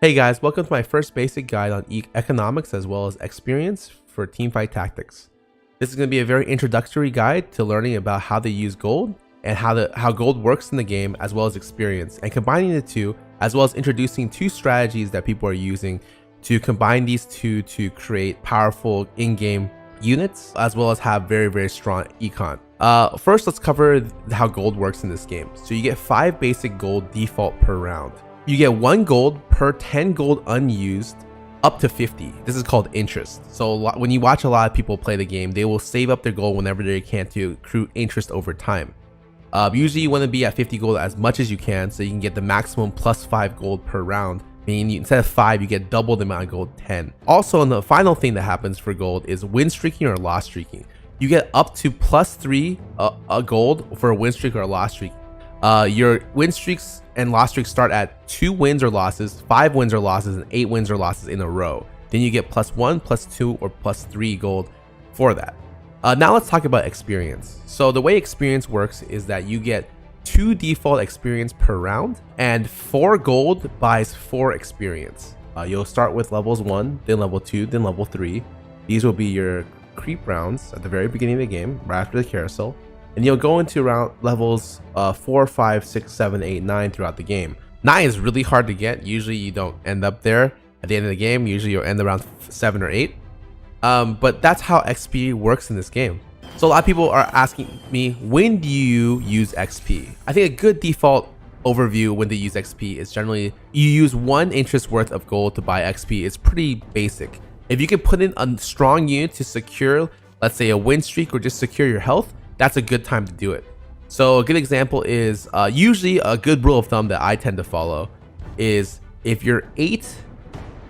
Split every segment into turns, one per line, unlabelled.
Hey guys, welcome to my first basic guide on economics as well as experience for Teamfight Tactics. This is going to be a very introductory guide to learning about how to use gold and how gold works in the game as well as experience, and combining the two, as well as introducing two strategies that people are using to combine these two to create powerful in-game units as well as have very strong econ. First, let's cover how gold works in this game. So you get 5 basic gold default per round. You get 1 gold per 10 gold unused up to 50. This is called interest. So when you watch a lot of people play the game, they will save up their gold whenever they can to accrue interest over time. Usually you want to be at 50 gold as much as you can so you can get the maximum plus 5 gold per round. Meaning instead of 5, you get double the amount of gold, 10. Also, the final thing that happens for gold is win streaking or loss streaking. You get up to plus 3 gold for a win streak or a loss streak. Your win streaks and loss streaks start at 2 wins or losses, 5 wins or losses, and 8 wins or losses in a row. Then you get plus 1, plus 2, or plus 3 gold for that. Now let's talk about experience. So the way experience works is that you get 2 default experience per round, and 4 gold buys 4 experience. You'll start with levels 1, then level 2, then level 3. These will be your creep rounds at the very beginning of the game, right after the carousel. And you'll go into around levels 4, 5, 6, 7, 8, 9 throughout the game. 9 is really hard to get. Usually you don't end up there at the end of the game. Usually you'll end around 7 or 8. But that's how XP works in this game. So a lot of people are asking me, when do you use XP? I think a good default overview when to use XP is generally you use 1 interest worth of gold to buy XP. It's pretty basic. If you can put in a strong unit to secure, let's say, a win streak or just secure your health, that's a good time to do it. So a good example is usually a good rule of thumb that I tend to follow is if you're 8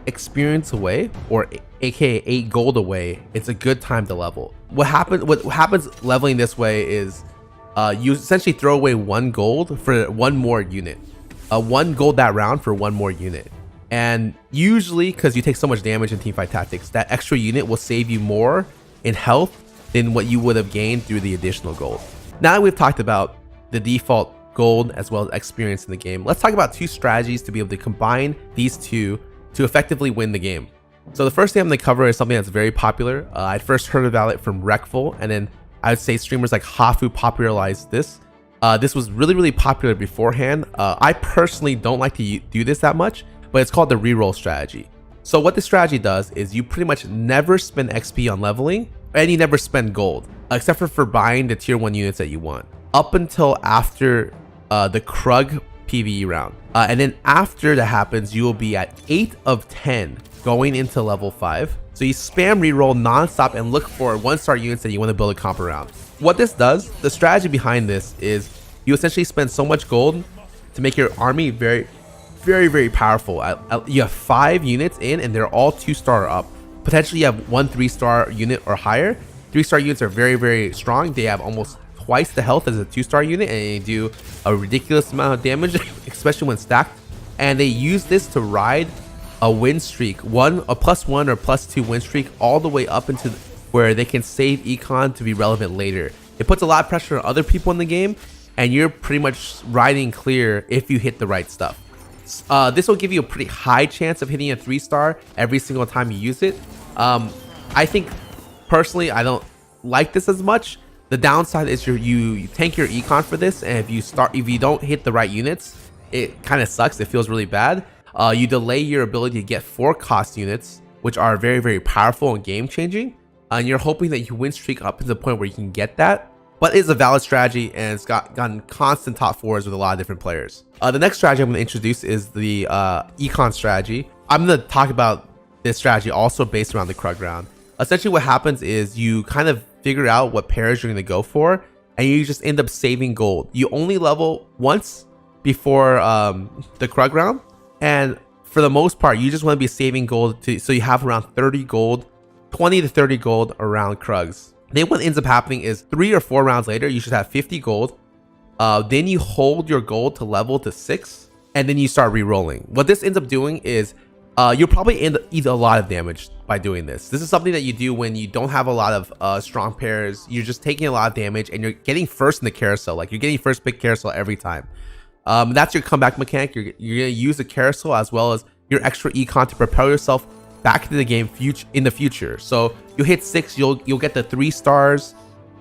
experience away, or aka 8 gold away, it's a good time to level. What happens leveling this way is you essentially throw away 1 gold for 1 more unit, 1 gold that round for 1 more unit. And usually, because you take so much damage in Teamfight Tactics, that extra unit will save you more in health than what you would have gained through the additional gold. Now that we've talked about the default gold as well as experience in the game, let's talk about 2 strategies to be able to combine these two to effectively win the game. So the first thing I'm going to cover is something that's very popular. I first heard about it from Rekful, and then I would say streamers like Hafu popularized this. This was really popular beforehand. I personally don't like to do this that much, but it's called the reroll strategy. So what this strategy does is you pretty much never spend XP on leveling, and you never spend gold, except for buying the tier 1 units that you want, up until after the Krug PvE round. And then after that happens, you will be at 8 of 10 going into level 5. So you spam reroll non-stop and look for 1-star units that you want to build a comp around. What this does, the strategy behind this is you essentially spend so much gold to make your army very powerful. You have 5 units in, and they're all 2-star up. Potentially you have 1 3-star unit or higher. 3-star units are very strong. They have almost twice the health as a 2-star unit, and they do a ridiculous amount of damage, especially when stacked. And they use this to ride a win streak, a plus 1 or plus 2 win streak, all the way up into where they can save econ to be relevant later. It puts a lot of pressure on other people in the game, and you're pretty much riding clear if you hit the right stuff. This will give you a pretty high chance of hitting a 3-star every single time you use it. I think personally I don't like this as much. The downside is you tank your econ for this, and if you don't hit the right units, it kind of sucks. It feels really bad. You delay your ability to get 4 cost units, which are very powerful and game changing, and you're hoping that you win streak up to the point where you can get that. But it's a valid strategy, and it's gotten constant top 4s with a lot of different players. The next strategy I'm going to introduce is the econ strategy. I'm going to talk about this strategy also based around the Krug round. Essentially what happens is you kind of figure out what pairs you're going to go for, and you just end up saving gold. You only level once before the Krug round, and for the most part you just want to be saving gold so you have around 30 gold, 20 to 30 gold around Krugs. Then what ends up happening is 3 or 4 rounds later, you should have 50 gold. Then you hold your gold to level to 6, and then you start re-rolling. What this ends up doing is you'll probably end up eating a lot of damage by doing this. This is something that you do when you don't have a lot of strong pairs. You're just taking a lot of damage, and you're getting first in the carousel. Like, you're getting first pick carousel every time. That's your comeback mechanic. You're gonna use the carousel as well as your extra econ to propel yourself back into the game in the future. So you hit 6, you'll get the 3 stars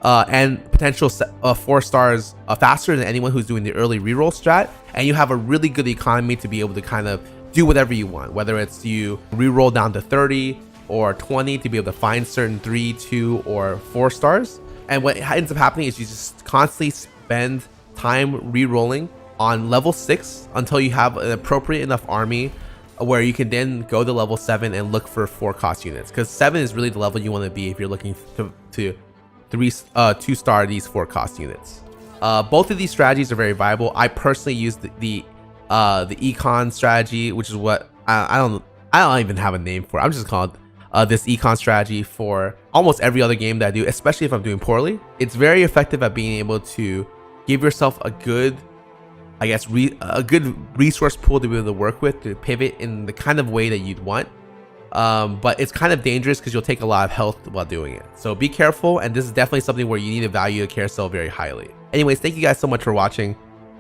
and potential 4 stars faster than anyone who's doing the early reroll strat, and you have a really good economy to be able to kind of do whatever you want, whether it's you reroll down to 30 or 20 to be able to find certain 3, 2, or 4 stars. And what ends up happening is you just constantly spend time re-rolling on level 6 until you have an appropriate enough army where you can then go to level 7 and look for 4 cost units, because 7 is really the level you want to be if you're looking to 2-star these 4 cost units. Both of these strategies are very viable. I personally use the econ strategy, which is what I don't even have a name for it. I'm just calling this econ strategy for almost every other game that I do, especially if I'm doing poorly. It's very effective at being able to give yourself a good, I guess, a good resource pool to be able to work with, to pivot in the kind of way that you'd want. But it's kind of dangerous because you'll take a lot of health while doing it. So be careful, and this is definitely something where you need to value a carousel very highly. Anyways, thank you guys so much for watching,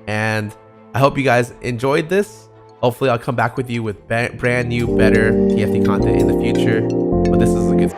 and I hope you guys enjoyed this. Hopefully I'll come back with you with brand new, better TFT content in the future, but this is a good